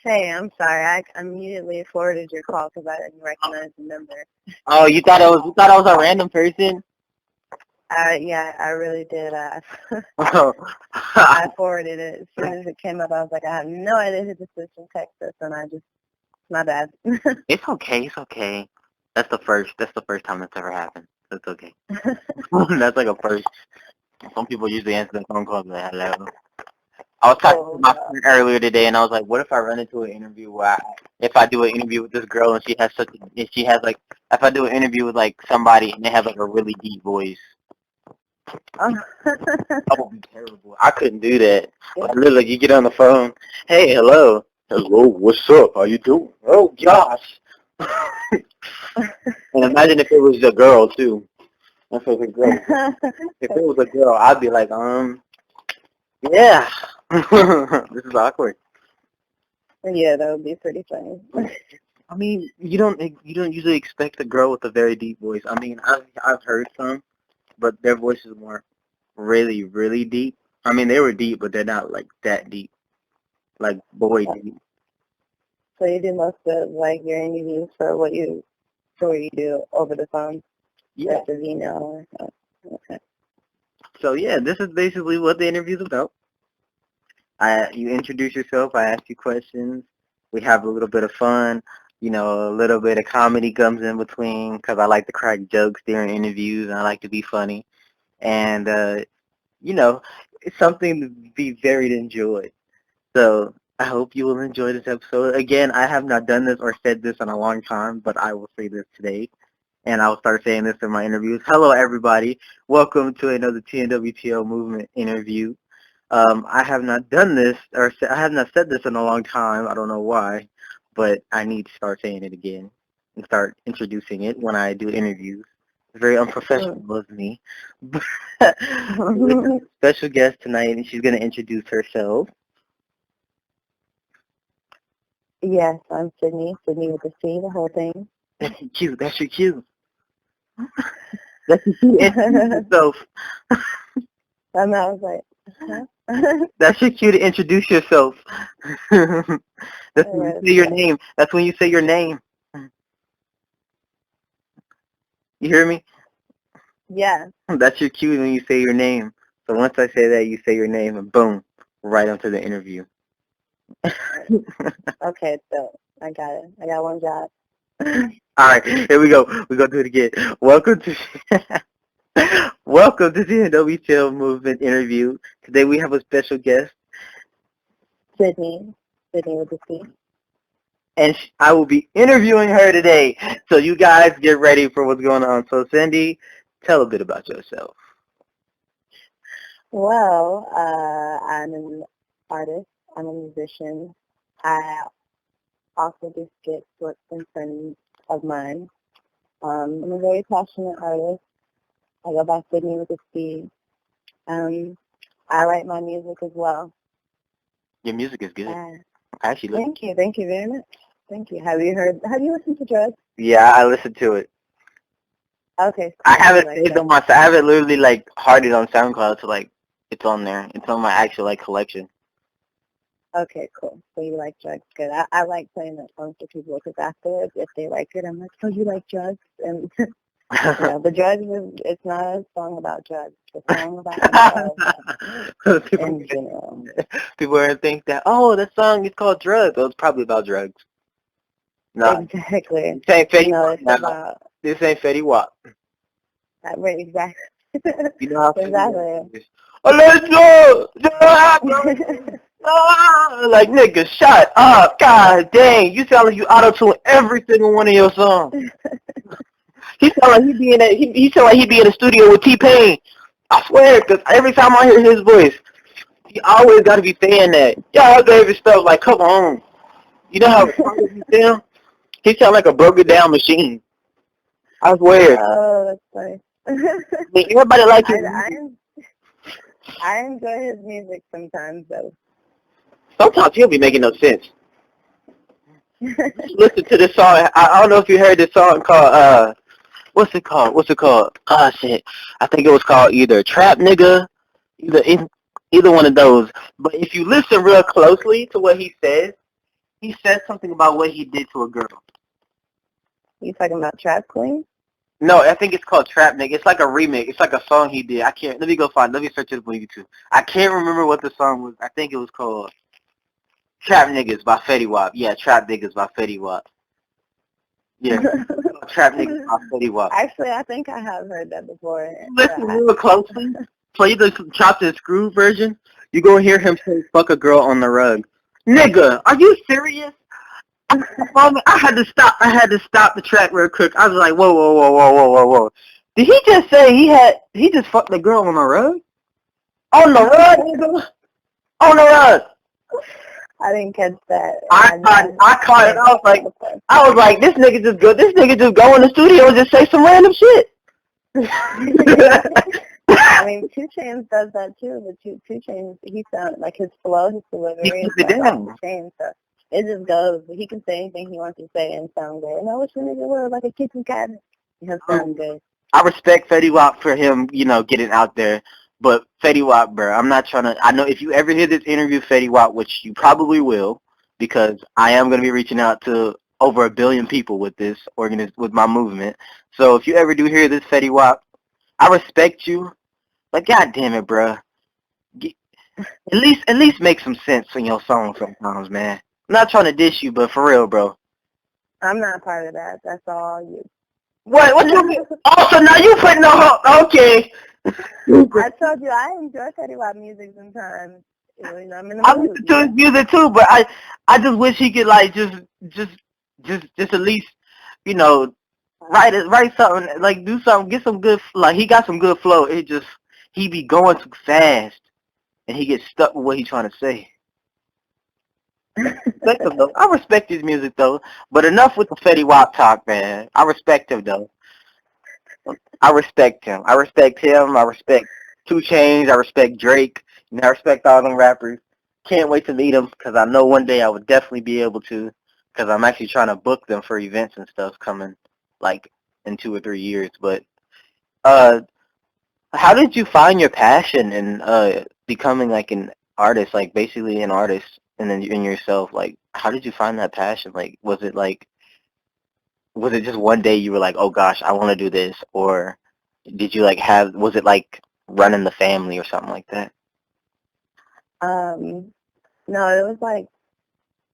Hey, I'm sorry. I immediately forwarded your call because I didn't recognize the number. Oh, you thought I was a random person? Yeah, I really did. Oh, I forwarded it as soon as it came up. I was like, I have no idea who this is from Texas, and my bad. it's okay. It's okay. That's the first. That's the first time that's ever happened. That's okay. That's like a first. Some people usually answer the phone calls like, hello. I was talking to Oh, my God. friend earlier today, and I was like, "What if I run into an interview where, if I do an interview with this girl and she has like, if I do an interview with like somebody and they have like a really deep voice, that would be terrible. I couldn't do that. Like literally, you get on the phone, hey, hello, what's up? How you doing? Oh gosh. And imagine if it was a girl too. If it was a girl, if it was a girl, I'd be like, yeah, this is awkward. Yeah, that would be pretty funny. I mean, you don't usually expect a girl with a very deep voice. I mean, I've heard some, but their voice is more really really deep. I mean, they were deep, but they're not like that deep, like boy deep. So you do most of like your interviews for what you do over the phone Yeah. versus email or okay. So yeah, this is basically what the interview's about. You introduce yourself. I ask you questions. We have a little bit of fun. You know, a little bit of comedy comes in between because I like to crack jokes during interviews and I like to be funny. And you know, it's something to be very enjoyed. So I hope you will enjoy this episode. Again, I have not done this or said this in a long time, but I will say this today. And I'll start saying this in my interviews. Hello, everybody. Welcome to another TNWTO movement interview. I have not done this, or I have not said this in a long time. I don't know why, but I need to start saying it again and start introducing it when I do interviews. It's very unprofessional of me. We have a special guest tonight, and she's going to introduce herself. Yes, I'm Cydnee with the C, the whole thing. That's your cue. That's your cue. That's your cue. Introduce yourself. And I was like, huh? That's your cue to introduce yourself. That's when you say your name. That's when you say your name. You hear me? Yeah. That's your cue when you say your name. So once I say that, you say your name, and boom, right onto the interview. Okay, so I got it. I got one job. All right, here we go. We're gonna do it again. Welcome to welcome to the NWTL Movement interview. Today we have a special guest, Cydnee with the C. and I will be interviewing her today. So you guys get ready for what's going on. So Cindy, tell a bit about yourself. Well, I'm an artist. I'm a musician. I also do skits with some friends of mine. I'm a very passionate artist. I go by Cydnee with a C. I write my music as well. Your music is good. I actually listen. Thank you very much. Thank you. Have you listened to Drugs? Yeah, I listened to it. Okay. So I have it saved on my. I have it literally like hearted on SoundCloud, so like it's on there. It's on my actual like collection. Okay, cool. So you like Drugs? Good. I like playing that song for people because afterwards, if they like it, I'm like, so you like drugs? And the drugs it's not a song about drugs. It's a song about myself in general. People are gonna think that that song is called Drugs. Well, it's probably about drugs. No, Exactly. this ain't Fetty No, it's Wap. about This ain't Fetty Wap. right, exactly. You know how Exactly. like nigga, shut up! God dang, you sound like you auto tune every single one of your songs. He sound like he sound like he be in the studio with T-Pain. I swear, cause every time I hear his voice, he always got to be saying that. Y'all gave his stuff like, come on. You know how retarded he sound? He sound like a broken down machine. I swear. Oh, that's funny. I mean, everybody likes his music. I enjoy his music sometimes, though. Sometimes he'll be making no sense. Listen to this song. I don't know if you heard this song called, what's it called? Ah, shit. I think it was called either Trap Nigga, either Either one of those. But if you listen real closely to what he says something about what he did to a girl. You talking about Trap Queen? No, I think it's called Trap Nigga. It's like a remake. It's like a song he did. I can't. Let me go find. Let me search it up on YouTube. I can't remember what the song was. I think it was called Trap Niggas by Fetty Wap. Yeah, Trap Niggas by Fetty Wap. Yeah, Trap Niggas by Fetty Wap. Actually, I think I have heard that before. Listen real closely. Play the chopped and screw version. You go hear him say "fuck a girl on the rug." Nigga, are you serious? I had to stop. I had to stop the track real quick. I was like, whoa, whoa, whoa, whoa, whoa, whoa, whoa. Did he just say he just fucked the girl on the rug? On the rug, nigga? On the rug. I didn't catch that. I caught it. I was like, this nigga just go in the studio and just say some random shit. I mean, 2 Chainz does that too. But 2 Chainz, he sounds like his flow, his delivery, He is keeps it like off down. the chain. So it just goes. He can say anything he wants to say and sound good. And I wish the nigga was like a kitchen cabinet. He'll sound good. I respect Fetty Wap for him, getting out there. But Fetty Wap, bro, I'm not trying to. I know if you ever hear this interview, Fetty Wap, which you probably will, because I am going to be reaching out to over 1 billion people with this with my movement. So if you ever do hear this, Fetty Wap, I respect you. Like, God damn it, bro. At least make some sense in your song sometimes, man. I'm not trying to diss you, but for real, bro. I'm not part of that. That's all you. What you mean? Oh, so now you putting on, okay. I told you I enjoy Fetty Wap music sometimes. You know, I'm in the I mood. listen to his music too, but I just wish he could like just at least write something, like do something, get some good, like he got some good flow. It just he be going too fast and he gets stuck with what he's trying to say. Respect him though. I respect his music though, but enough with the Fetty Wap talk, man. I respect him though. I respect him. I respect him. I respect 2 Chainz. I respect Drake. I respect all them rappers. Can't wait to meet them because I know one day I would definitely be able to, because I'm actually trying to book them for events and stuff coming like in 2 or 3 years. But uh, how did you find your passion in becoming like an artist, like basically an artist, and then in yourself? Like, how did you find that passion? Like, was it just one day you were like, oh gosh, I want to do this, or did you was it like running the family or something like that? No, it was like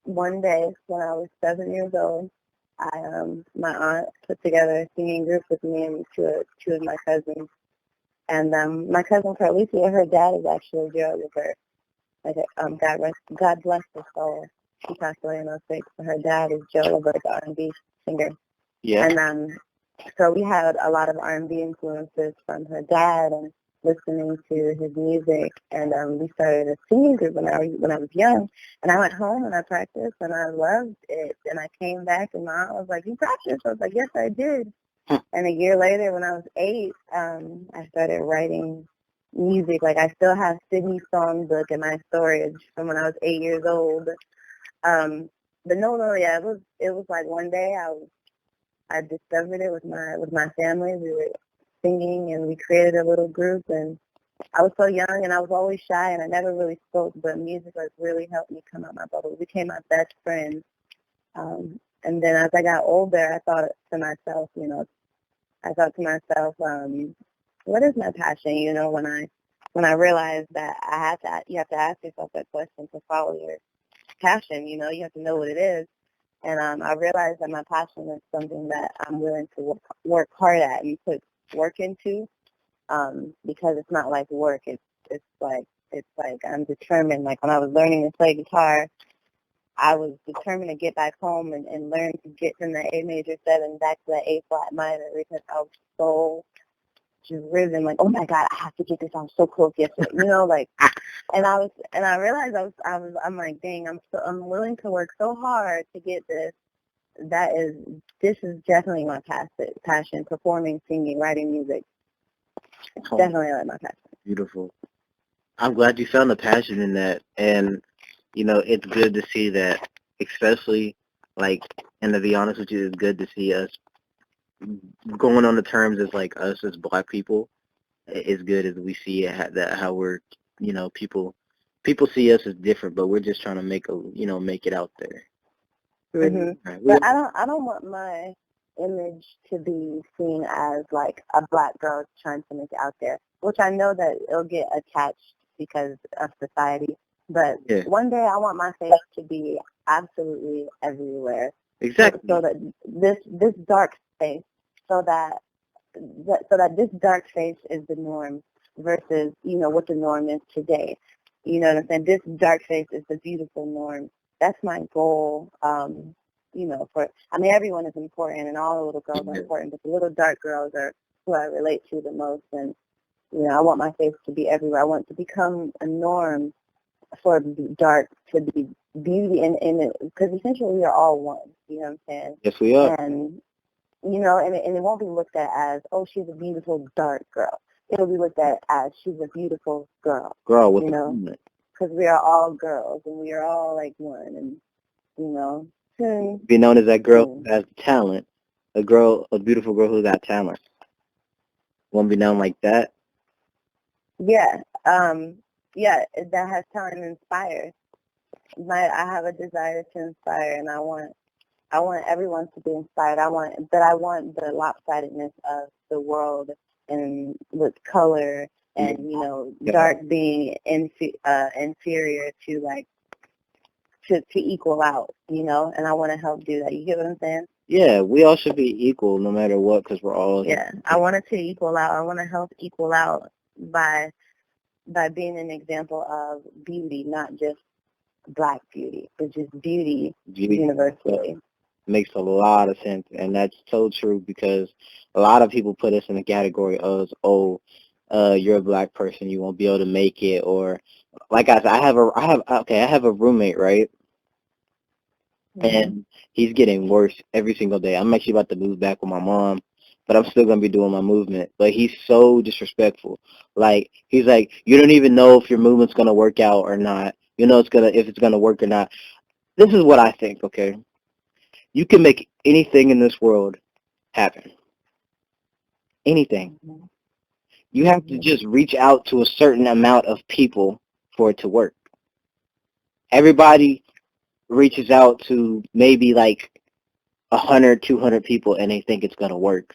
one day when I was 7 years old. My aunt put together a singing group with me and two of my cousins. And my cousin Carlicia, her dad is actually a geographer. Like, God bless her soul. She passed away in '06. But her dad is Joe Lovett, the R&B singer. Yeah. And so we had a lot of R&B influences from her dad and listening to his music. And we started a singing group when I was young. And I went home and I practiced and I loved it. And I came back and my aunt was like, "You practiced?" I was like, "Yes, I did." And a year later, when I was 8, I started writing music. Like, I still have Cydnee's songbook in my storage from when I was 8 years old. But no, yeah, it was like one day I discovered it with my family. We were singing and we created a little group. And I was so young and I was always shy and I never really spoke. But music like really helped me come out my bubble. We became my best friends. And then as I got older, I thought to myself, what is my passion? When I realized that you have to ask yourself that question to follow your passion. You have to know what it is. And I realized that my passion is something that I'm willing to work hard at and put work into, because it's not like work. It's like I'm determined. Like when I was learning to play guitar, I was determined to get back home and learn to get from the A major 7 back to the A flat minor because I was so driven. Like, oh my God, I have to get this. I'm so close yesterday. And I realized I'm like, dang, I'm willing to work so hard to get this. This is definitely my passion. Performing, singing, writing music. It's definitely like my passion. Beautiful. I'm glad you found the passion in that, and it's good to see that, especially and to be honest with you, it's good to see us going on the terms as like us as Black people. As good as we see it, that how we're people see us as different, but we're just trying to make it out there. Mhm. Right. But I don't want my image to be seen as like a black girl trying to make it out there, which I know that it'll get attached because of society. But Yeah, one day I want my face to be absolutely everywhere, exactly. so that this dark space, so that this dark space is the norm versus what the norm is today. You know what I'm saying? This dark space is the beautiful norm. That's my goal. Everyone is important and all the little girls are important, but the little dark girls are who I relate to the most. And I want my face to be everywhere. I want to become a norm for dark to be beauty, and because essentially we are all one. You know what I'm saying? Yes, we are. And and it won't be looked at as, oh, she's a beautiful dark girl. It'll be looked at as she's a beautiful girl. Girl with because we are all girls and we are all like one, and be known as that girl who has talent, a beautiful girl who got talent. Won't be known like that. Yeah, that has talent and inspires. I have a desire to inspire, and I want everyone to be inspired. I want the lopsidedness of the world, and with color and dark being inferior to like to equal out, and I want to help do that. You get what I'm saying? Yeah, we all should be equal no matter what, because we're all. Yeah, I want it to equal out. I want to help equal out by being an example of beauty, not just black beauty, but just beauty universally. Makes a lot of sense, and that's so true, because a lot of people put us in the category of, you're a black person, you won't be able to make it, or like I said, I have a roommate, right? And he's getting worse every single day. I'm actually about to move back with my mom, but I'm still gonna be doing my movement. But he's so disrespectful. Like, he's like, you don't even know if your movement's gonna work out or not. If it's gonna work or not. This is what I think. Okay, you can make anything in this world happen. Anything. You have to just reach out to a certain amount of people for it to work. Everybody reaches out to maybe like 100, 200 people and they think it's gonna work.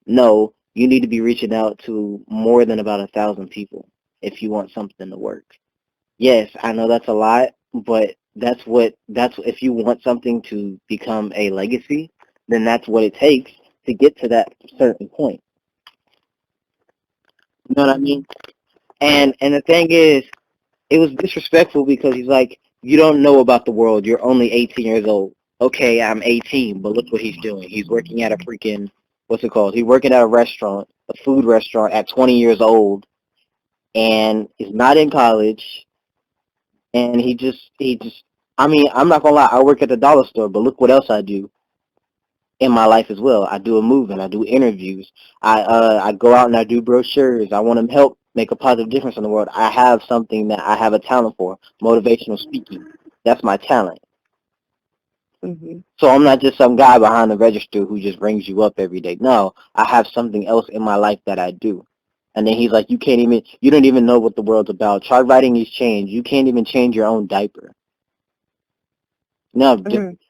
No, you need to be reaching out to more than about 1,000 people if you want something to work. Yes, I know that's a lot, but that's if you want something to become a legacy, then that's what it takes to get to that certain point. You know what I mean? And the thing is, it was disrespectful because he's like, you don't know about the world. You're only 18 years old. Okay, I'm 18, but look what he's doing. He's working at a freaking, what's it called? He's working at a restaurant, a food restaurant at 20 years old, and he's not in college. And I mean, I'm not gonna lie. I work at the dollar store, but look what else I do in my life as well. I do a movement. I do interviews. I go out and I do brochures. I want to help make a positive difference in the world. I have something that I have a talent for, motivational speaking. That's my talent. Mm-hmm. So I'm not just some guy behind the register who just rings you up every day. No, I have something else in my life that I do. And then he's like, you don't even know what the world's about. Try writing these change. You can't even change your own diaper. You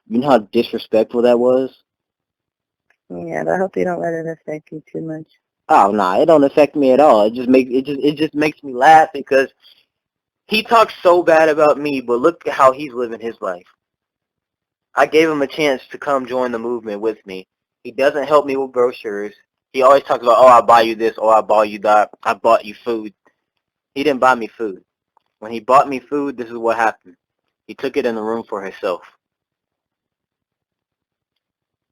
know how disrespectful that was? Yeah, but I hope you don't let it affect you too much. Oh no, it don't affect me at all. It just makes me laugh because he talks so bad about me, but look at how he's living his life. I gave him a chance to come join the movement with me. He doesn't help me with brochures. He always talks about, oh, I buy you this, oh, I bought you that, I bought you food. He didn't buy me food. When he bought me food, this is what happened. He took it in the room for himself.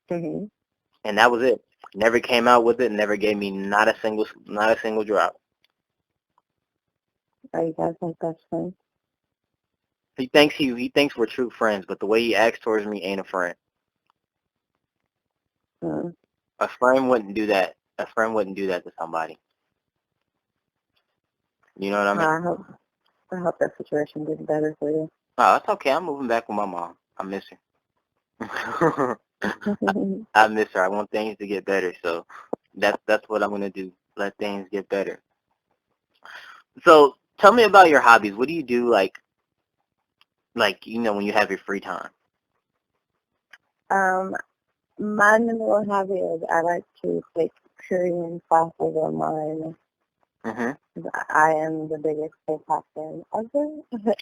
Mm-hmm. And that was it. Never came out with it. Never gave me not a single drop. Are you guys like best friends? He thinks we're true friends, but the way he acts towards me ain't a friend. A friend wouldn't do that. A friend wouldn't do that to somebody. You know what I mean? I hope that situation gets better for you. Oh, that's okay. I'm moving back with my mom. I miss her. I miss her. I want things to get better, so that's what I'm gonna do. Let things get better. So Tell me about your hobbies. What do you do, when you have your free time? My number one hobby is I like to take Korean classes online. Mm-hmm. I am the biggest K-pop fan ever.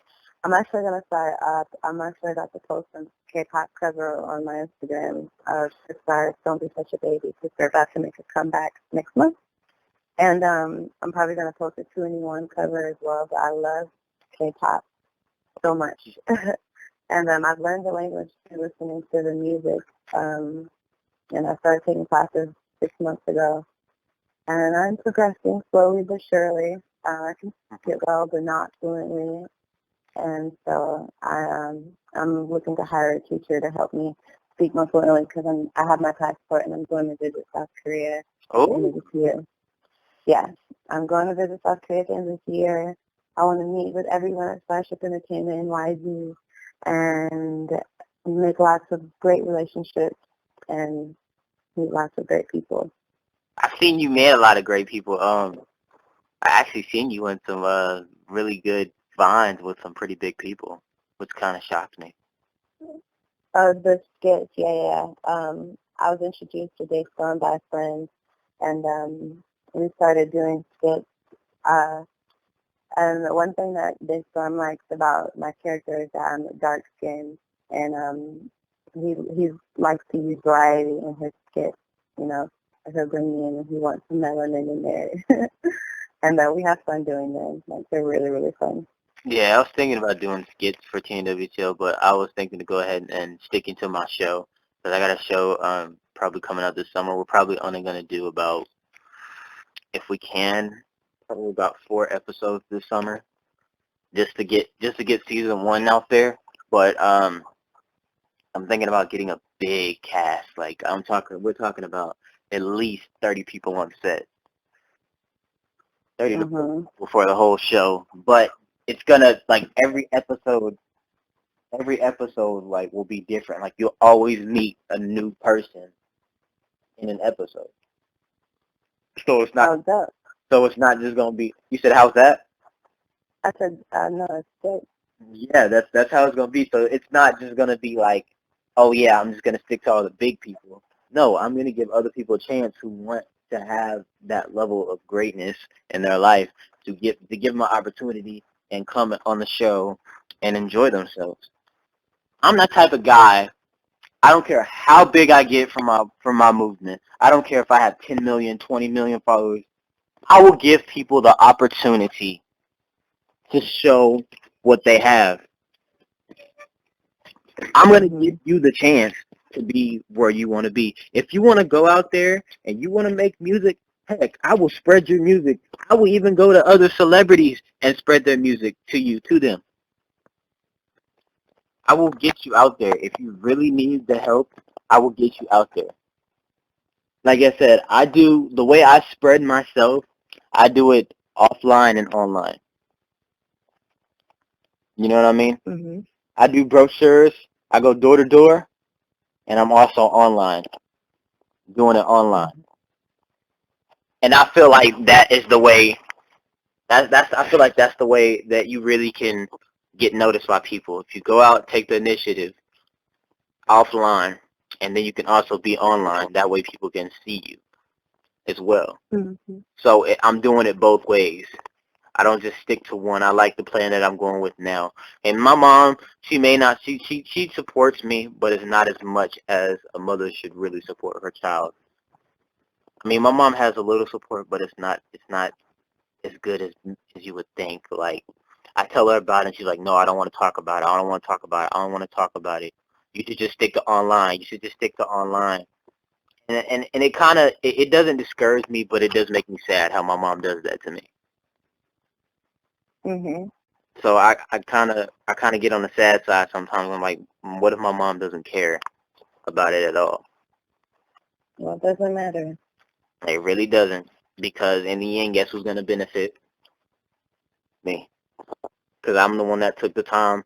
I'm actually about to post some K-pop cover on my Instagram. As far as Don't Be Such a Baby, because they're about to make a comeback next month. And I'm probably going to post a 2-in-1 cover as well, but I love K-pop so much. And I've learned the language through listening to the music. And I started taking classes 6 months ago. And I'm progressing slowly but surely. I can speak it well, but not fluently. And so I'm looking to hire a teacher to help me speak more fluently because I have my passport and I'm going to visit South Korea at the end of this year. Yeah, I'm going to visit South Korea at the end of this year. I want to meet with everyone at Starship Entertainment in YZ and make lots of great relationships and meet lots of great people. I've seen you met a lot of great people. I actually seen you in some really good vines with some pretty big people, which kind of shocked me. The skits, yeah. I was introduced to Dave Storm by a friend, and we started doing skits. And the one thing that Dave Storm likes about my character is that I'm dark skinned, and he likes to use variety in his skits. You know, he'll bring me in and he wants some melanin in there, and we have fun doing them. Like they're really, really fun. Yeah, I was thinking about doing skits for TNWTL, but I was thinking to go ahead and sticking to my show because I got a show probably coming out this summer. We're probably only going to do about, if we can, probably about 4 episodes this summer, just to get season 1 out there. But I'm thinking about getting a big cast. Like we're talking about at least 30 people on set, 30 to 40 people for the whole show. But it's gonna like every episode like will be different. Like you'll always meet a new person in an episode. So it's not. So it's not just gonna be. You said how's that? I said no, it's good. Yeah, that's how it's gonna be. So it's not just gonna be like, oh yeah, I'm just gonna stick to all the big people. No, I'm gonna give other people a chance who want to have that level of greatness in their life to give them an opportunity and come on the show and enjoy themselves. I'm that type of guy. I don't care how big I get from my movement. I don't care if I have 10 million, 20 million followers. I will give people the opportunity to show what they have. I'm going to give you the chance to be where you want to be. If you want to go out there and you want to make music, heck, I will spread your music. I will even go to other celebrities and spread their music to them. I will get you out there. If you really need the help, I will get you out there. Like I said, I do the way I spread myself, I do it offline and online. You know what I mean? Mm-hmm. I do brochures. I go door to door, and I'm also online, doing it online. And I feel like that is the way. I feel like that's the way that you really can get noticed by people. If you go out, take the initiative offline, and then you can also be online. That way, people can see you as well. Mm-hmm. So I'm doing it both ways. I don't just stick to one. I like the plan that I'm going with now. And my mom, she may not, she supports me, but it's not as much as a mother should really support her child. I mean, my mom has a little support, but it's not as good as you would think. Like, I tell her about it, and she's like, no, I don't want to talk about it. I don't want to talk about it. I don't want to talk about it. You should just stick to online. You should just stick to online. And it kind of, it doesn't discourage me, but it does make me sad how my mom does that to me. Mhm. So I kind of get on the sad side sometimes. I'm like, what if my mom doesn't care about it at all? Well, it doesn't matter. It really doesn't, because in the end, guess who's going to benefit? Me, because I'm the one that took the time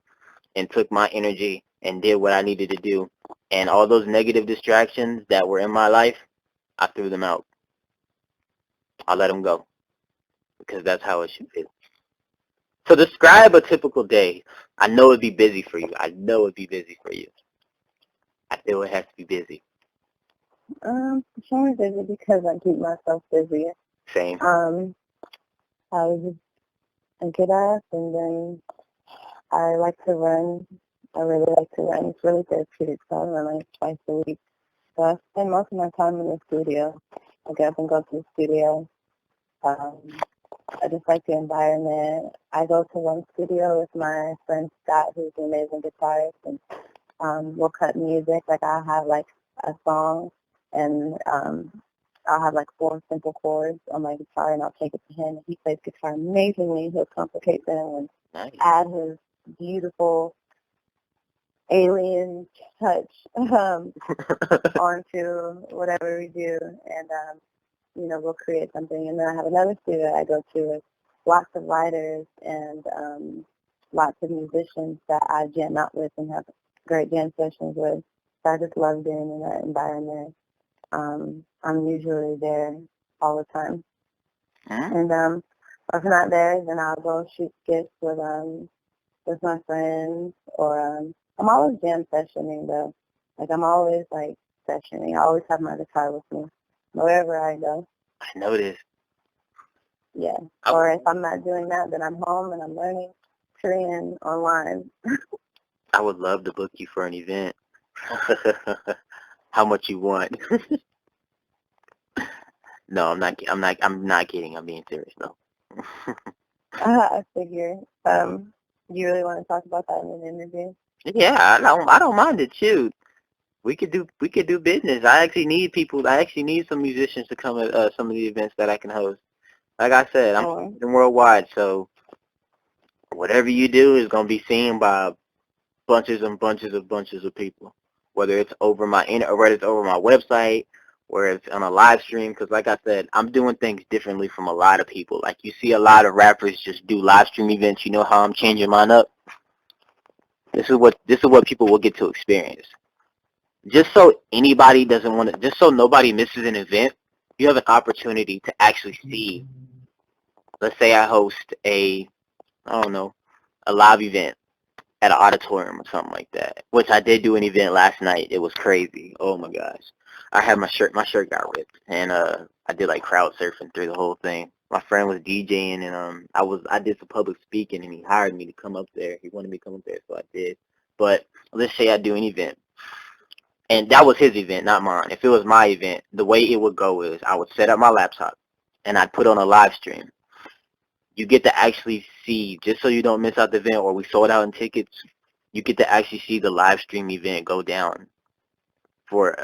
and took my energy and did what I needed to do. And all those negative distractions that were in my life, I threw them out. I let them go, because that's how it should be. So describe a typical day. I know it'd be busy for you. I know it'd be busy for you. I feel it has to be busy. It's only busy because I keep myself busy. Same. I was just I get up and then I like to run. I really like to run. It's really therapeutic, so I run like twice a week. So I spend most of my time in the studio. I get up and go to the studio. Um, I just like the environment. I go to one studio with my friend Scott, who's an amazing guitarist, and we'll cut music. Like I'll have like a song, and I'll have like 4 simple chords on my guitar, and I'll take it to him. He plays guitar amazingly. He'll complicate them and add his beautiful alien touch onto whatever we do, and we'll create something. And then I have another studio I go to with lots of writers and lots of musicians that I jam out with and have great jam sessions with. So I just love being in that environment. I'm usually there all the time. And if I'm not there, then I'll go shoot skits with my friends, or I'm always jam sessioning though. Like I'm always like sessioning. I always have my guitar with me wherever I go. I noticed. Yeah. Or if I'm not doing that, then I'm home and I'm learning Korean online. I would love to book you for an event. How much you want? No, I'm not. I'm not kidding. I'm being serious though. I figure. You really want to talk about that in an interview? Yeah, I don't mind it. Shoot, we could do business. I actually need people. I actually need some musicians to come at some of the events that I can host. Like I said, I'm worldwide, so whatever you do is gonna be seen by bunches and bunches of people. Whether it's over whether it's over my website, where it's on a live stream. Because like I said, I'm doing things differently from a lot of people. Like you see a lot of rappers just do live stream events. You know how I'm changing mine up. This is what people will get to experience. Just so anybody doesn't want to, just so nobody misses an event, you have an opportunity to actually see. Let's say I host I don't know, a live event at an auditorium or something like that, which I did do an event last night. It was crazy. Oh my gosh. I had my shirt got ripped, and I did like crowd surfing through the whole thing. My friend was DJing, and I did some public speaking, and he hired me to come up there. He wanted me to come up there, so I did. But let's say I do an event, and that was his event, not mine. If it was my event, the way it would go is I would set up my laptop, and I'd put on a live stream. You get to actually see, just so you don't miss out the event, or we sold out in tickets, you get to actually see the live stream event go down for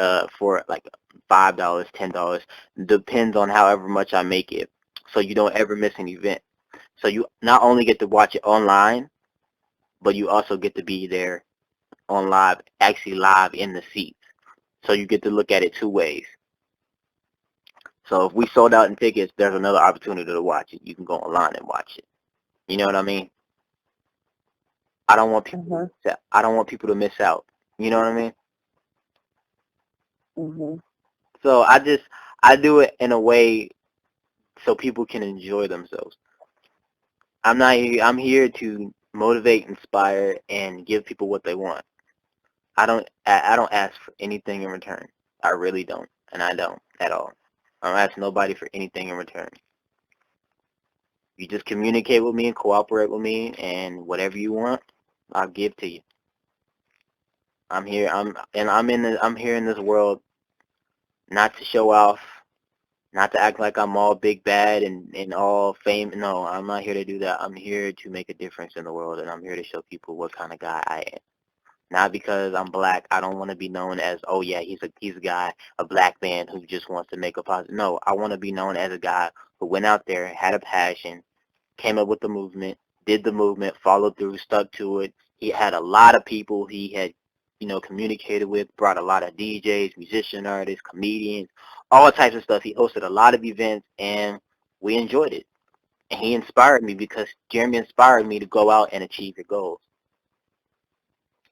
like $5, $10, depends on however much I make it. So you don't ever miss an event. So you not only get to watch it online, but you also get to be there on live, actually live in the seats. So you get to look at it 2 ways. So if we sold out in tickets, there's another opportunity to watch it. You can go online and watch it. You know what I mean? I don't want people. I don't want people to miss out. You know what I mean? So I do it in a way so people can enjoy themselves. I'm here to motivate, inspire, and give people what they want. I don't ask for anything in return. I really don't, and I don't at all. I don't ask nobody for anything in return. You just communicate with me and cooperate with me, and whatever you want, I'll give to you. I'm here. I'm here in this world not to show off, not to act like I'm all big bad and all fame. No, I'm not here to do that. I'm here to make a difference in the world, and I'm here to show people what kind of guy I am. Not because I'm black. I don't want to be known as, oh yeah, he's a guy, a black man who just wants to make a positive. No, I want to be known as a guy who went out there, had a passion, came up with the movement, did the movement, followed through, stuck to it. He had a lot of people he had, communicated with, brought a lot of DJs, musician artists, comedians, all types of stuff. He hosted a lot of events, and we enjoyed it. And he inspired me because Jeremy inspired me to go out and achieve your goals.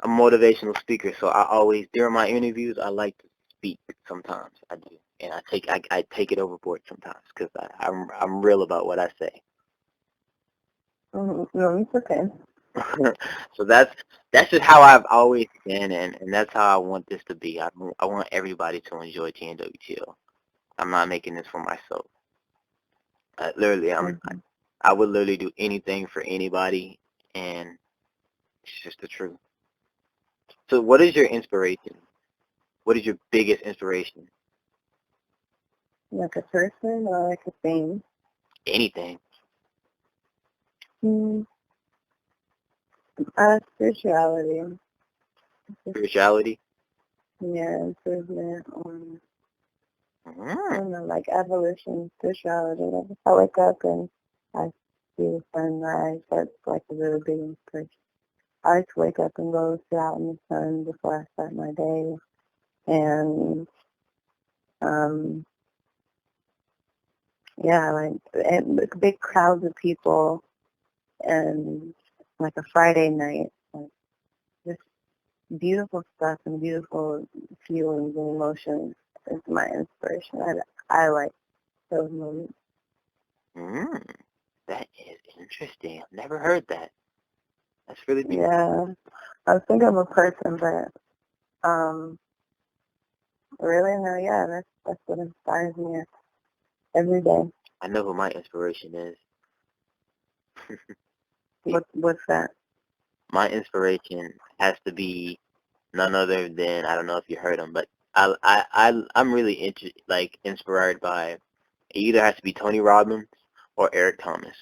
I'm a motivational speaker, so I always, during my interviews, I like to speak sometimes. I do. And I take it overboard sometimes because I'm real about what I say. No, it's okay. So that's just how I've always been, and that's how I want this to be. I want everybody to enjoy TNWTL. I'm not making this for myself. Literally, Mm-hmm. I would literally do anything for anybody, and it's just the truth. So what is your inspiration? What is your biggest inspiration? Like a person or like a thing? Anything. Mm, spirituality. Spirituality? Yeah, improvement on, I Mm. don't know, like evolution, spirituality. Like if I wake up and I see the sunrise, that's like a really big inspiration. I like to wake up and go sit out in the sun before I start my day. And, um, yeah, like big crowds of people and like a Friday night, like just beautiful stuff and beautiful feelings and emotions is my inspiration. I like those moments. Mm. That is interesting. I've never heard that. That's really beautiful. Yeah, I was thinking of a person, but really, no, yeah, that's what inspires me every day. I know who my inspiration is. What's that? My inspiration has to be none other than, I don't know if you heard him, but I'm really inspired by, it either has to be Tony Robbins or Eric Thomas.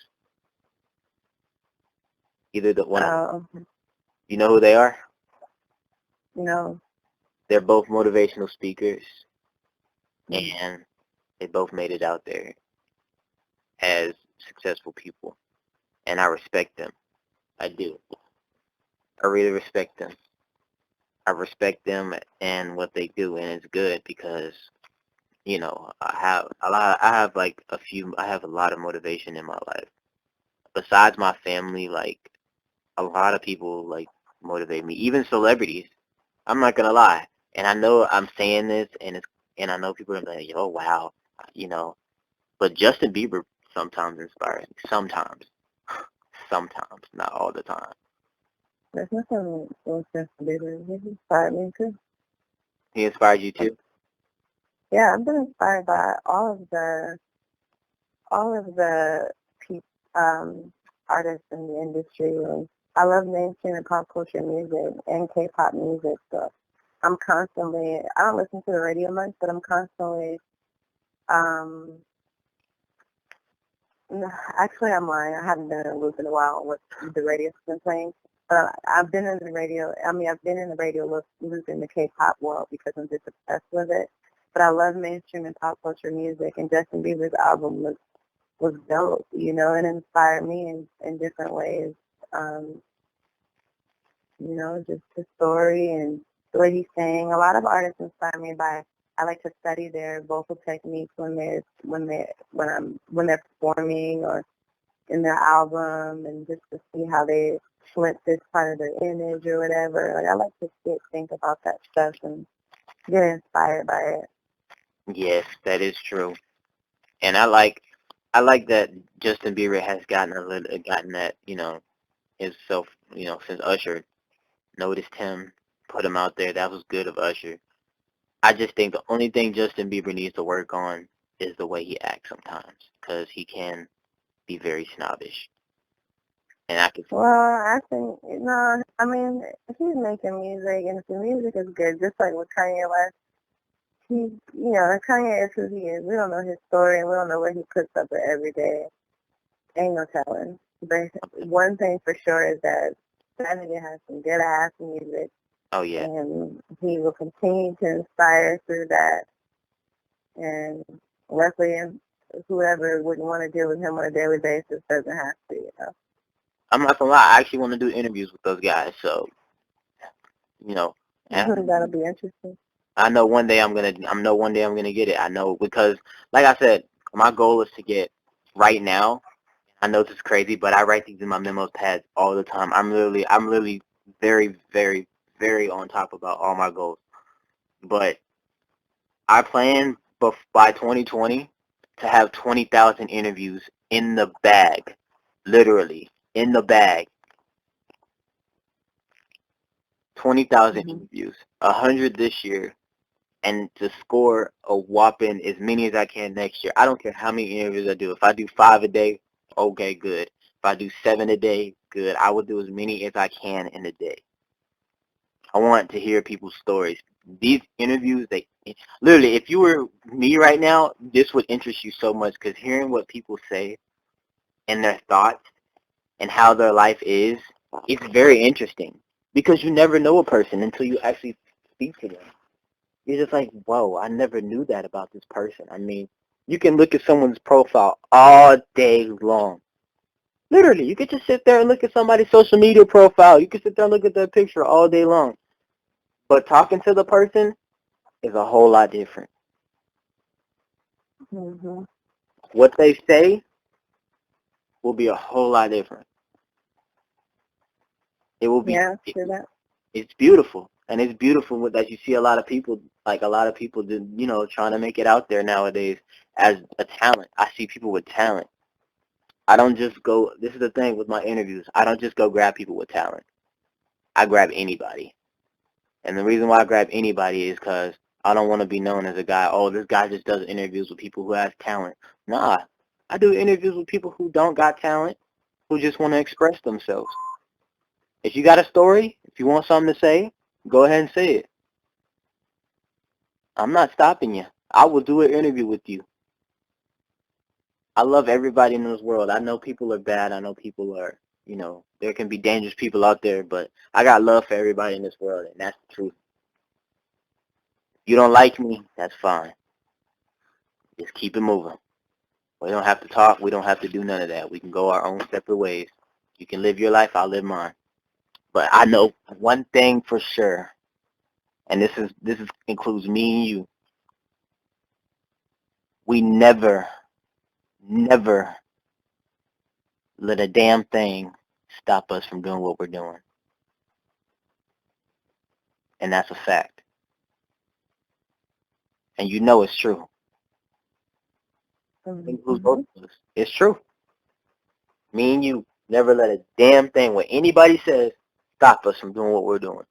Either the one of them. Oh, You know who they are? no. They're both motivational speakers, Mm. and they both made it out there as successful people, and I respect them. I do. I really respect them. I respect them and what they do, and it's good because I have a lot of motivation in my life. Besides my family, like a lot of people like motivate me, even celebrities. I'm not gonna lie, and I know I'm saying this, and I know people are gonna be like, "Oh wow," you know. But Justin Bieber sometimes inspires me. Sometimes, sometimes, not all the time. There's nothing so sense to do. He inspired me too. He inspires you too. Yeah, I've been inspired by all of the artists in the industry. And I love mainstream and pop culture music and K-pop music. So I don't listen to the radio much, but I'm constantly, um, actually I'm lying. I haven't been in a loop in a while with the radio's been playing. I've been in the radio, I've been in the radio loop in the K-pop world because I'm just obsessed with it. But I love mainstream and pop culture music, and Justin Bieber's album was dope, and inspired me in different ways. Um, just his story and the way he sang. A lot of artists inspire me by I like to study their vocal techniques when they're performing or in their album, and just to see how they flip this part of their image or whatever. Like I like to think about that stuff and get inspired by it. Yes, that is true, and I like that Justin Bieber has gotten that himself since Usher noticed him, put him out there. That was good of Usher. I just think the only thing Justin Bieber needs to work on is the way he acts sometimes, because he can be very snobbish, and I can. Well, I think, if he's making music and if the music is good, just like with Kanye West, Kanye is who he is. We don't know his story and we don't know what he puts up with every day. Ain't no telling. But one thing for sure is that nigga has some good ass music, Oh yeah, and he will continue to inspire through that. And luckily, whoever wouldn't want to deal with him on a daily basis doesn't have to. I'm not gonna lie. I actually want to do interviews with those guys, so and That'll be interesting. I know one day I'm gonna get it. I know because, like I said, my goal is to get right now. I know this is crazy, but I write these in my memos pads all the time. I'm literally very, very, very on top about all my goals. But I plan by 2020 to have 20,000 interviews in the bag, literally in the bag. 20,000 interviews, 100 this year, and to score a whopping as many as I can next year. I don't care how many interviews I do. If I do 5 a day, okay, good. If I do 7 a day, good. I will do as many as I can in a day. I want to hear people's stories. These interviews, they literally, if you were me right now, this would interest you so much because hearing what people say and their thoughts and how their life is, it's very interesting because you never know a person until you actually speak to them. You're just like, whoa, I never knew that about this person. I mean, you can look at someone's profile all day long. Literally, you could just sit there and look at somebody's social media profile. You could sit there and look at their picture all day long. But talking to the person is a whole lot different. Mm-hmm. What they say will be a whole lot different. It will be, Yeah, true that. it's beautiful. And it's beautiful that you see a lot of people, trying to make it out there nowadays as a talent. I see people with talent. I don't just go, this is the thing with my interviews, I don't just go grab people with talent. I grab anybody. And the reason why I grab anybody is because I don't want to be known as a guy, oh, this guy just does interviews with people who has talent. Nah, I do interviews with people who don't got talent, who just want to express themselves. If you got a story, if you want something to say, go ahead and say it. I'm not stopping you. I will do an interview with you. I love everybody in this world. I know people are bad. I know people are, there can be dangerous people out there, but I got love for everybody in this world, and that's the truth. If you don't like me, that's fine. Just keep it moving. We don't have to talk. We don't have to do none of that. We can go our own separate ways. You can live your life. I'll live mine. But I know one thing for sure, and this includes me and you. We never, never let a damn thing stop us from doing what we're doing. And that's a fact. And you know it's true. It includes both of us. It's true. Me and you never let a damn thing, what anybody says, stop us from doing what we're doing.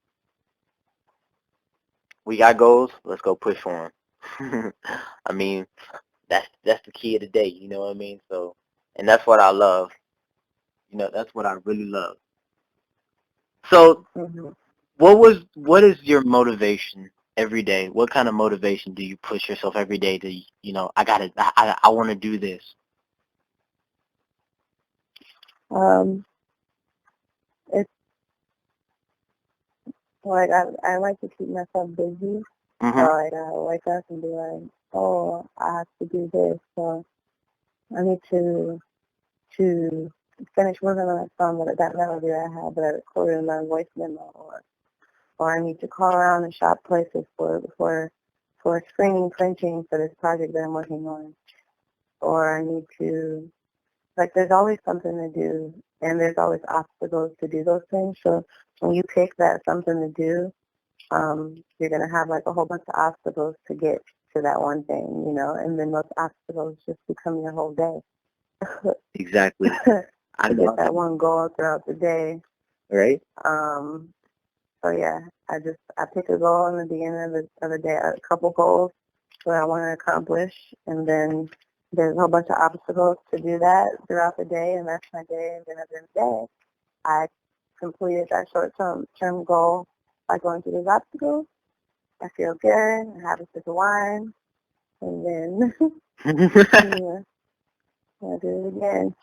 We got goals, let's go push for them. I mean, that's the key of the day, you know what I mean? So, and that's what I love. That's what I really love. So, what is your motivation every day? What kind of motivation do you push yourself every day to, I want to do this? It's like I like to keep myself busy. So like I wake up and be like, oh, I have to do this, so I need to finish working on that song that melody that I have that I recorded in my voice memo, or I need to call around and shop places for screening printing for this project that I'm working on, or I need to, like, there's always something to do, and there's always obstacles to do those things. So when you pick that something to do, you're going to have like a whole bunch of obstacles to get to that one thing, and then those obstacles just become your whole day. Exactly. To get that one goal throughout the day. Right. So yeah, I pick a goal in the beginning of the day, a couple goals that I want to accomplish, and then there's a whole bunch of obstacles to do that throughout the day, and that's my day. And then at the end of the day, I completed that short-term goal by going through those obstacles. I feel good. I have a sip of wine, and then I'll do it again.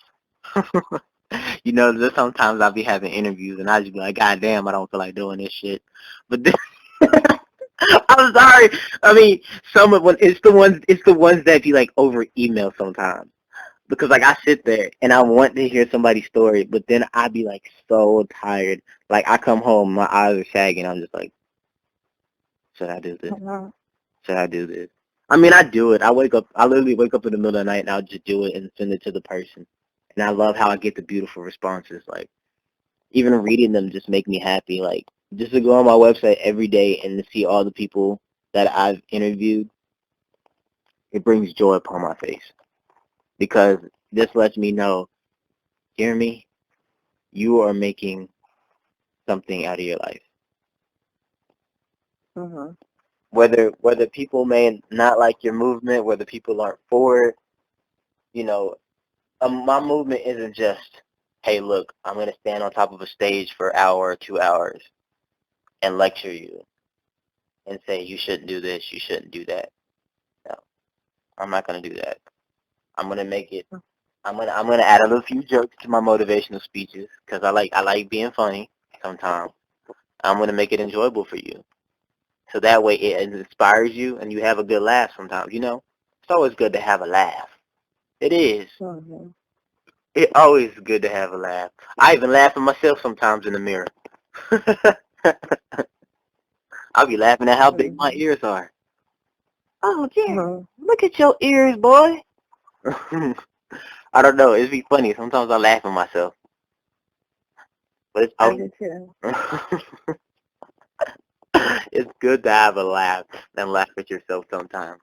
There's sometimes I'll be having interviews and I just be like, God damn, I don't feel like doing this shit. But then, I'm sorry. I mean, it's the ones that be like over email sometimes. Because like I sit there and I want to hear somebody's story, but then I be like so tired. Like I come home, my eyes are sagging. I'm just like, should I do this? Should I do this? I mean, I do it. I literally wake up in the middle of the night and I'll just do it and send it to the person. And I love how I get the beautiful responses. Like, even reading them just make me happy. Like, just to go on my website every day and to see all the people that I've interviewed, it brings joy upon my face. Because this lets me know, hear me? you are making something out of your life. Mhm. Whether people may not like your movement, whether people aren't for it, you know, my movement isn't just, hey, look, I'm going to stand on top of a stage for an hour or 2 hours and lecture you and say you shouldn't do this, you shouldn't do that. No, I'm not going to do that. I'm going to make it. I'm gonna add a little few jokes to my motivational speeches because I like being funny sometimes. I'm gonna make it enjoyable for you, so that way it inspires you and you have a good laugh sometimes. It's always good to have a laugh. It is. Mhm. It's always good to have a laugh. I even laugh at myself sometimes in the mirror. I'll be laughing at how big my Mhm. ears are. Oh, Jerry, Mhm. look at your ears, boy. I don't know. It'd be funny. Sometimes I laugh at myself, but it's I always do too. it's good to have a laugh and laugh at yourself sometimes.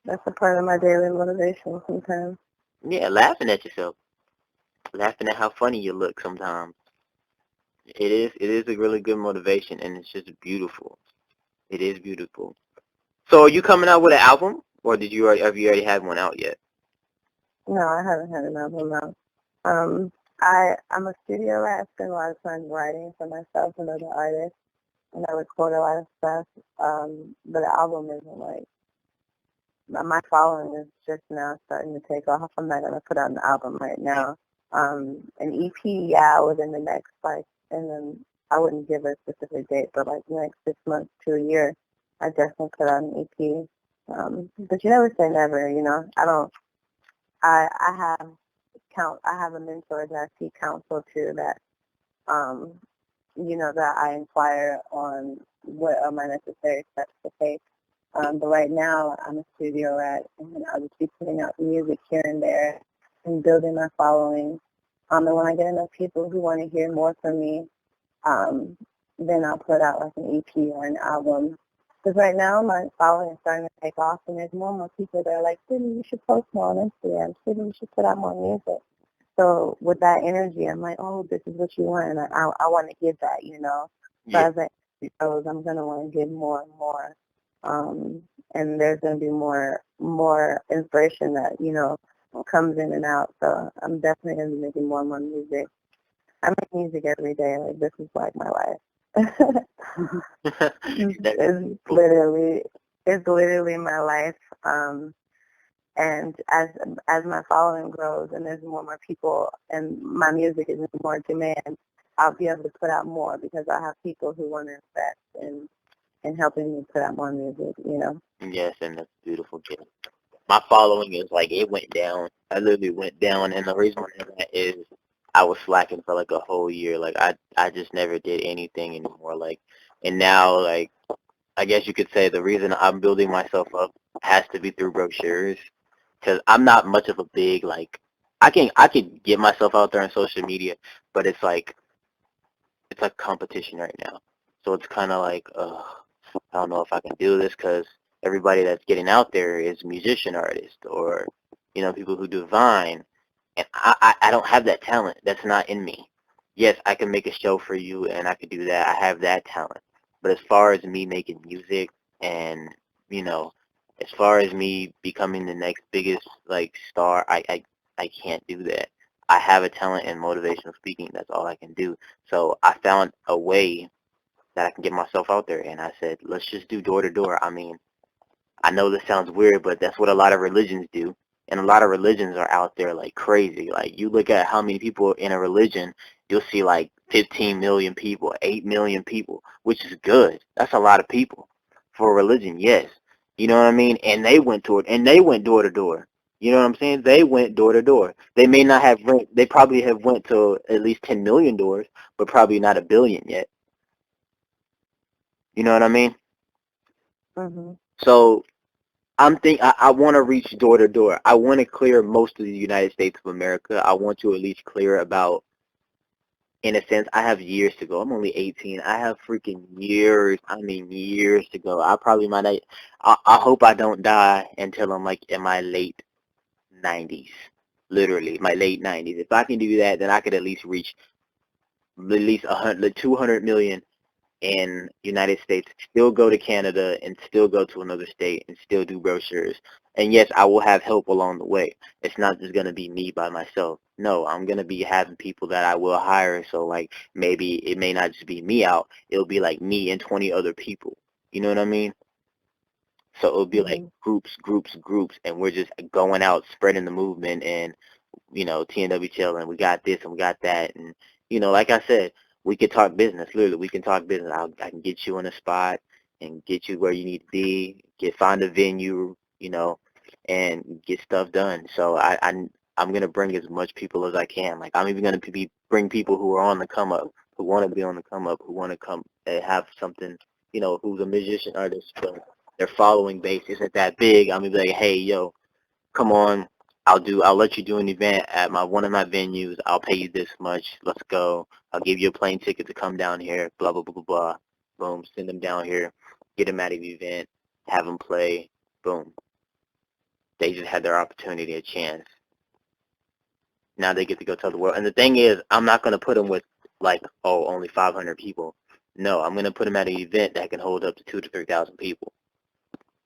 That's a part of my daily motivation sometimes. Yeah, laughing at yourself, laughing at how funny you look sometimes. It is a really good motivation, and it's just beautiful. It is beautiful. So, are you coming out with an album, or have you already had one out yet? No, I haven't had an album out. I'm a studio rat. I spend a lot of time writing for myself and other artists, and I record a lot of stuff. But the album isn't like my following is just now starting to take off. I'm not gonna put out an album right now. An EP, yeah, within the next and then I wouldn't give a specific date, but like the next 6 months to a year, I definitely put out an EP. But you never say never, I don't. I have I have a mentor that I seek counsel to that um, that I inquire on what are my necessary steps to take. But right now, I'm a studio rat, and I'll just be putting out music here and there and building my following. And when I get enough people who want to hear more from me, um, then I'll put out like an EP or an album. Because right now, my following is starting to take off, and there's more and more people that are like, Cydnee, you should post more on Instagram. Cydnee, you should put out more music. So with that energy, I'm like, oh, this is what you want, and I want to give that. So Yeah. as that energy goes, I'm going to want to give more and more. And there's going to be more inspiration that, comes in and out. So I'm definitely going to be making more and more music. I make music every day. Like, this is like my life. It's literally my life. And as my following grows and there's more and more people and my music is in more demand, I'll be able to put out more because I have people who want to invest in helping me put out more music. Yes, and that's beautiful. Kid. My following is like it went down. I literally went down, and the reason for that is I was slacking for like a whole year. Like I just never did anything anymore. Like, and now like I guess you could say the reason I'm building myself up has to be through brochures, because I'm not much of a big like I can get myself out there on social media, but it's like competition right now. So it's kind of like, I don't know if I can do this because everybody that's getting out there is musician artists or, people who do Vine. And I don't have that talent. That's not in me. Yes, I can make a show for you and I could do that. I have that talent. But as far as me making music and, you know, as far as me becoming the next biggest, like, star, I can't do that. I have a talent in motivational speaking. That's all I can do. So I found a way that I can get myself out there, and I said, let's just do door to door. I mean, I know this sounds weird, but that's what a lot of religions do, and a lot of religions are out there like crazy. Like you look at how many people in a religion, you'll see like 15 million people, 8 million people, which is good. That's a lot of people for a religion, yes. You know what I mean? And they went door to door. You know what I'm saying? They went door to door. They may not have went. They probably have went to at least 10 million doors, but probably not a billion yet. You know what I mean? Mhm. So I want to reach door to door. I want to clear most of the United States of America. I want to at least clear about, in a sense, I have years to go. I'm only 18. I have freaking years. I mean, years to go. I probably might not. I hope I don't die until I'm like in my late 90s. Literally, my late 90s. If I can do that, then I could at least reach least 200 million in United States, still go to Canada and still go to another state and still do brochures. And yes, I will have help along the way. It's not just going to be me by myself. No, I'm going to be having people that I will hire. So like maybe it may not just be me out. It'll be like me and 20 other people. You know what I mean? So it'll be like groups, and we're just going out spreading the movement and TNWTL, and we got this and we got that, and like I said, we could talk business. Literally, we can talk business. I can get you on a spot and get you where you need to be. Find a venue, and get stuff done. So I'm gonna bring as much people as I can. Like I'm even gonna bring people who are on the come up, who want to be on the come up, who want to come and have something, who's a musician artist, but their following base isn't that big. I'm gonna be like, hey, yo, come on, I'll let you do an event at one of my venues. I'll pay you this much. Let's go. I'll give you a plane ticket to come down here. Blah blah blah blah blah. Boom. Send them down here. Get them at the event. Have them play. Boom. They just had their opportunity, a chance. Now they get to go tell the world. And the thing is, I'm not gonna put them with like, oh, only 500 people. No, I'm gonna put them at an event that can hold up to 2,000 to 3,000 people.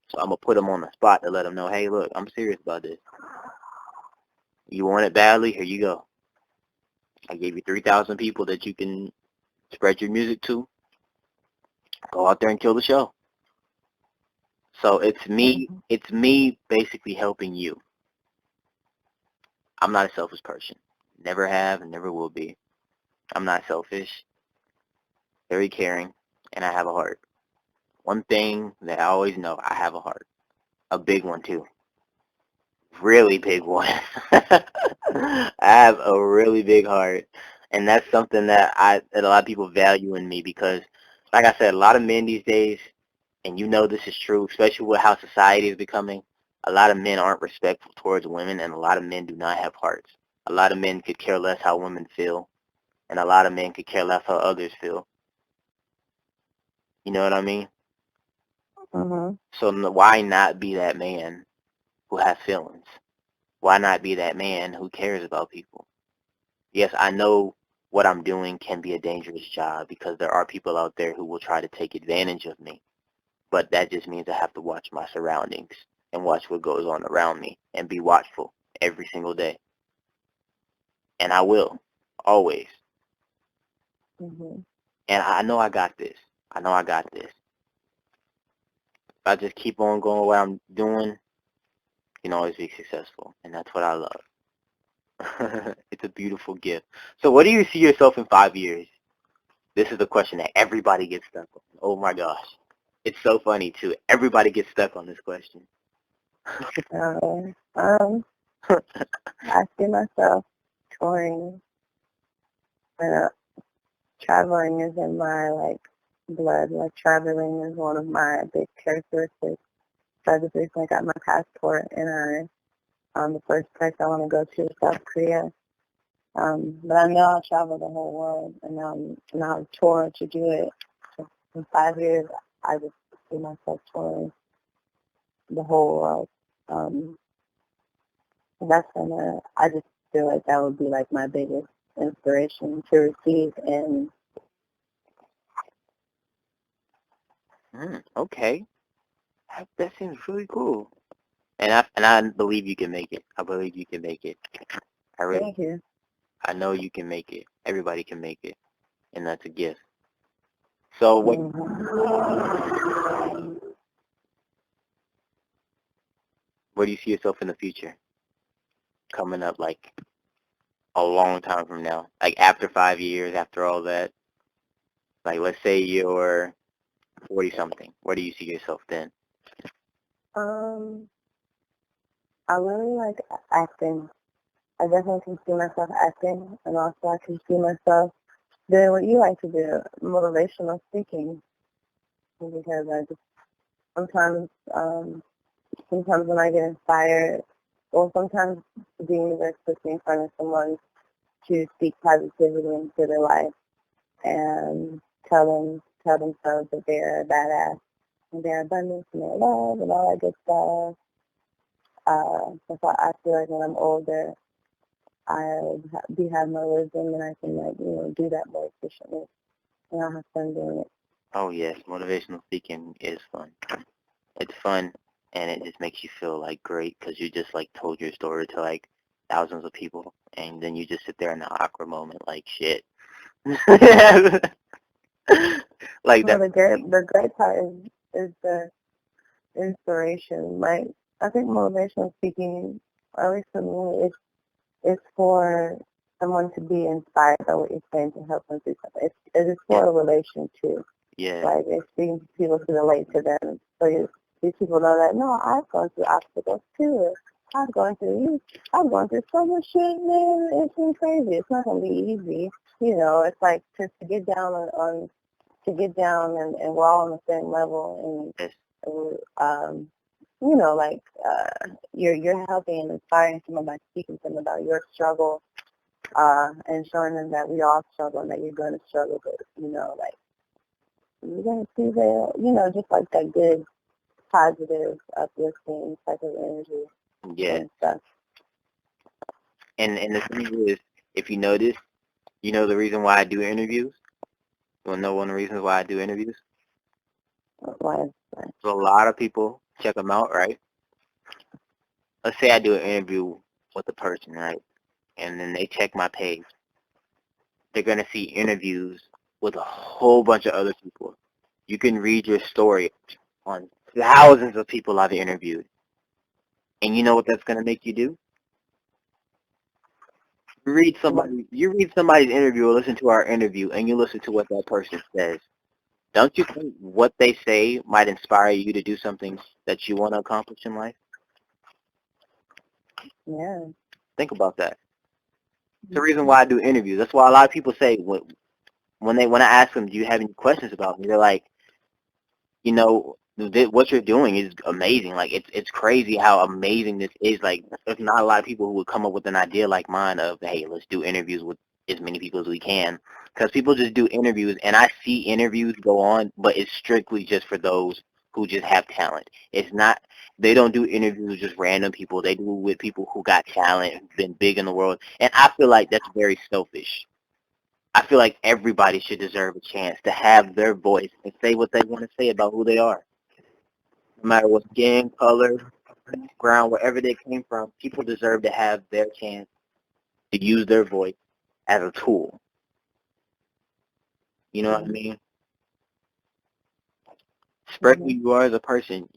So I'm gonna put them on the spot to let them know, hey, look, I'm serious about this. You want it badly? Here you go. I gave you 3,000 people that you can spread your music to. Go out there and kill the show. So it's me basically helping you. I'm not a selfish person. Never have and never will be. I'm not selfish, very caring, and I have a heart. One thing that I always know, I have a heart. A big one too. Really big one. I have a really big heart. And that's something that a lot of people value in me because, like I said, a lot of men these days, and this is true, especially with how society is becoming, a lot of men aren't respectful towards women, and a lot of men do not have hearts. A lot of men could care less how women feel, and a lot of men could care less how others feel. You know what I mean? So why not be that man who has feelings? Why not be that man who cares about people? Yes, I know what I'm doing can be a dangerous job because there are people out there who will try to take advantage of me. But that just means I have to watch my surroundings and watch what goes on around me and be watchful every single day. And I will, always. And I know I got this. I know I got this. If I just keep on going what I'm doing, you can always be successful. And that's what I love. It's a beautiful gift. So what do you see yourself in 5 years? This is the question that everybody gets stuck on. Oh my gosh. It's so funny too. Everybody gets stuck on this question. I see myself touring. Traveling is in my blood. Like traveling is one of my big characteristics. So I just recently got my passport, and the first place I want to go to is South Korea. But I know I'll travel the whole world, and I'll tour to do it. So in 5 years, I just see myself touring the whole world. I just feel like that would be like my biggest inspiration to receive. And Okay, that seems really cool. And I believe you can make it. I believe you can make it. thank you. I know you can make it. Everybody can make it, and that's a gift. So what do you see yourself in the future? Coming up like a long time from now, like after 5 years, after all that. Like let's say you're 40 something. Where do you see yourself then? I really like acting. I definitely can see myself acting, and also I can see myself doing what you like to do, motivational speaking. Because I just sometimes, when I get inspired, or sometimes the universe puts me in front of someone to speak positivity into their life and tell themselves that they're a badass and they're abundant and they're love and all that good stuff. That's why I feel like when I'm older, be have more wisdom and I can do that more efficiently and I'll have fun doing it. Oh yes, motivational speaking is fun. It's fun, and it just makes you feel like great because you just like told your story to like thousands of people, and then you just sit there in the awkward moment like shit. Like Well, that. the great part is the inspiration. Like I think motivational speaking, at least for me, it's for someone to be inspired by what you're saying to help them do something. It's for a relation too. Yeah. Like it's speaking to people to relate to them. So these people know that no, I've gone through obstacles too. I've gone through so much shit, man. It's been crazy. It's not gonna be easy. It's like just to get down on to get down and we're all on the same level Yes. and you're helping and inspiring someone by speaking to them about your struggle and showing them that we all struggle and that you're going to struggle, but like you're going to see just like that good, positive, uplifting type of energy Yeah. and stuff. And the thing is, if you notice, you know the reason why I do interviews. You want to know one of the reasons why I do interviews? Why is that? So a lot of people check them out, right? Let's say I do an interview with a person, right? And then they check my page. They're going to see interviews with a whole bunch of other people. You can read your story on thousands of people I've interviewed. And you know what that's going to make you do? You read somebody's interview or listen to our interview and you listen to what that person says. Don't you think what they say might inspire you to do something that you want to accomplish in life? Yeah. Think about that. It's the reason why I do interviews. That's why a lot of people say when I ask them, do you have any questions about me? They're like, what you're doing is amazing. Like it's crazy how amazing this is. Like there's not a lot of people who would come up with an idea like mine of, hey, let's do interviews with as many people as we can. Because people just do interviews, and I see interviews go on, but it's strictly just for those who just have talent. It's not. They don't do interviews with just random people. They do it with people who got talent, who've been big in the world, and I feel like that's very selfish. I feel like everybody should deserve a chance to have their voice and say what they want to say about who they are. No matter what skin, color, background, wherever they came from, people deserve to have their chance to use their voice as a tool. You know what I mean? Spread who you are as a person.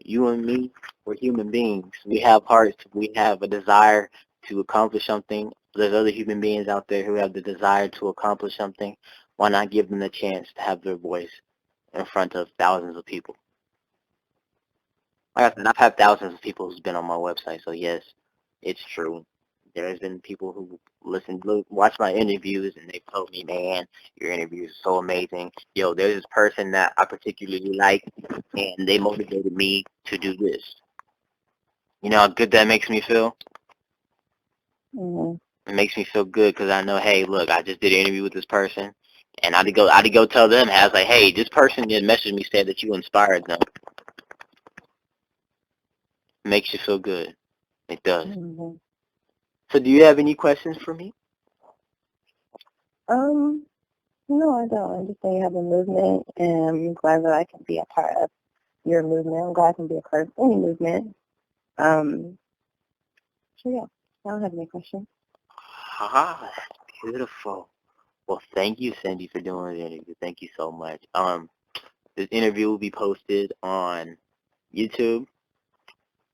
You and me, we're human beings. We have hearts. We have a desire to accomplish something. There's other human beings out there who have the desire to accomplish something. Why not give them the chance to have their voice in front of thousands of people? Like I said, I've had thousands of people who's been on my website, so yes, it's true. There's been people who watch my interviews, and they've told me, man, your interview is so amazing. Yo, there's this person that I particularly like, and they motivated me to do this. You know how good that makes me feel? Mm-hmm. It makes me feel good because I know, hey, look, I just did an interview with this person, and I had to go tell them, I was like, hey, this person did message me, said that you inspired them. It makes you feel good. It does. Mm-hmm. So do you have any questions for me? No, I don't. I just think you have a movement, and I'm glad that I can be a part of your movement. I'm glad I can be a part of any movement. Um, so yeah, I don't have any questions. Ah, beautiful. Well, thank you, Cindy, for doing the interview. Thank you so much. This interview will be posted on YouTube.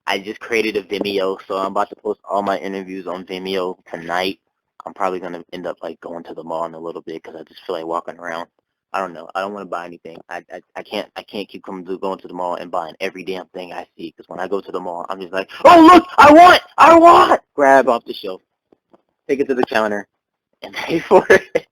I just created a Vimeo, so I'm about to post all my interviews on Vimeo tonight. I'm probably gonna end up like going to the mall in a little bit because I just feel like walking around. I don't know. I don't want to buy anything. I can't keep going to the mall and buying every damn thing I see because when I go to the mall, I'm just like, oh look, I want, grab off the shelf, take it to the counter, and pay for it.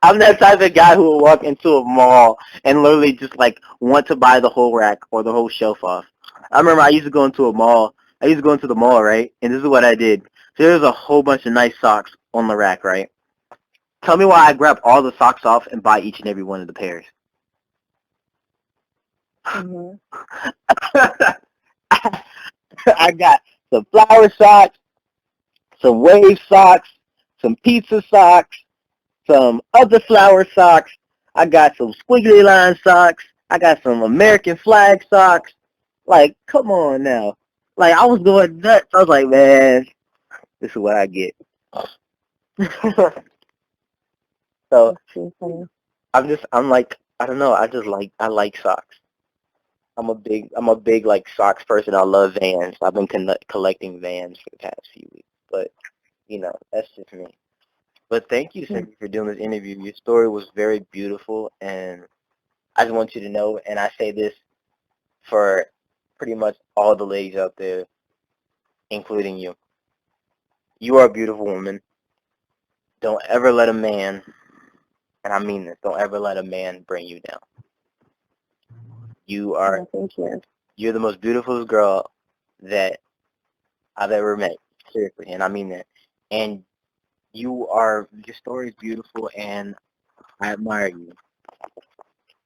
I'm that type of guy who will walk into a mall and literally just like want to buy the whole rack or the whole shelf off. I remember I used to go into a mall. I used to go into the mall, right? And this is what I did. So there's a whole bunch of nice socks on the rack, right? Tell me why I grab all the socks off and buy each and every one of the pairs. Mm-hmm. I got some flower socks, some wave socks, some pizza socks, some other flower socks. I got some squiggly line socks. I got some American flag socks. Like, come on now. Like, I was going nuts. I was like, man, this is what I get. So I'm like, I don't know. I like socks. I'm a big like socks person. I love Vans. I've been collecting Vans for the past few weeks. But that's just me. But thank you, Cydnee, for doing this interview. Your story was very beautiful, and I just want you to know, and I say this for pretty much all the ladies out there, including you. You are a beautiful woman. Don't ever let a man, and I mean this, don't ever let a man bring you down. Thank you. You're the most beautiful girl that I've ever met. Seriously, and I mean that. And your story is beautiful, and I admire you.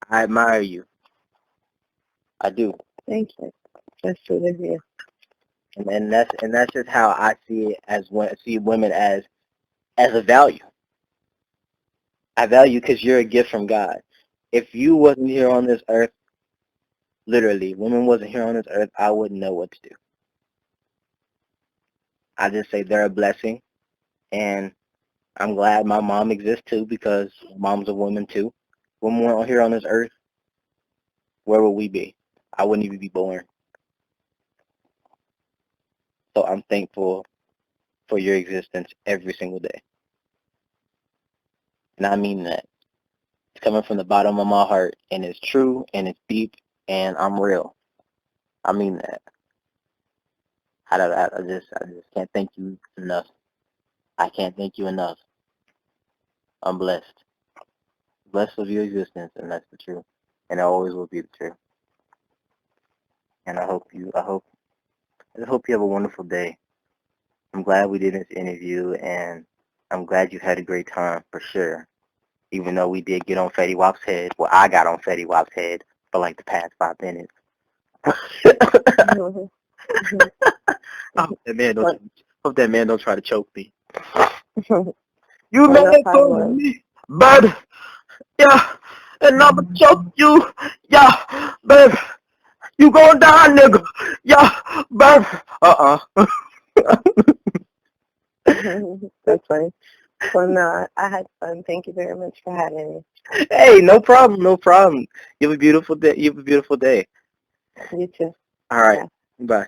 I admire you. I do. Thank you. That's sweet of you. And that's just how I see it see women as a value. I value because you're a gift from God. If you wasn't here on this earth, literally, women wasn't here on this earth, I wouldn't know what to do. I just say they're a blessing, and I'm glad my mom exists too because mom's a woman too. Women weren't here on this earth, where would we be? I wouldn't even be born. So I'm thankful for your existence every single day. And I mean that. It's coming from the bottom of my heart, and it's true, and it's deep, and I'm real. I mean that. I just can't thank you enough. I can't thank you enough. I'm blessed. Blessed with your existence, and that's the truth. And it always will be the truth. And I just hope you have a wonderful day. I'm glad we did this interview, and I'm glad you had a great time for sure. Even though we did get on Fetty Wap's head. Well, I got on Fetty Wap's head for like the past 5 minutes. Hope that man don't try to choke me. You made it for me, baby. Yeah, and I'ma choke you. Yeah, baby. You gonna die, nigga. Yeah, baby. That's funny. Well, no, I had fun. Thank you very much for having me. Hey, no problem, no problem. You have a beautiful day. You have a beautiful day. You too. All right. Yeah. Bye.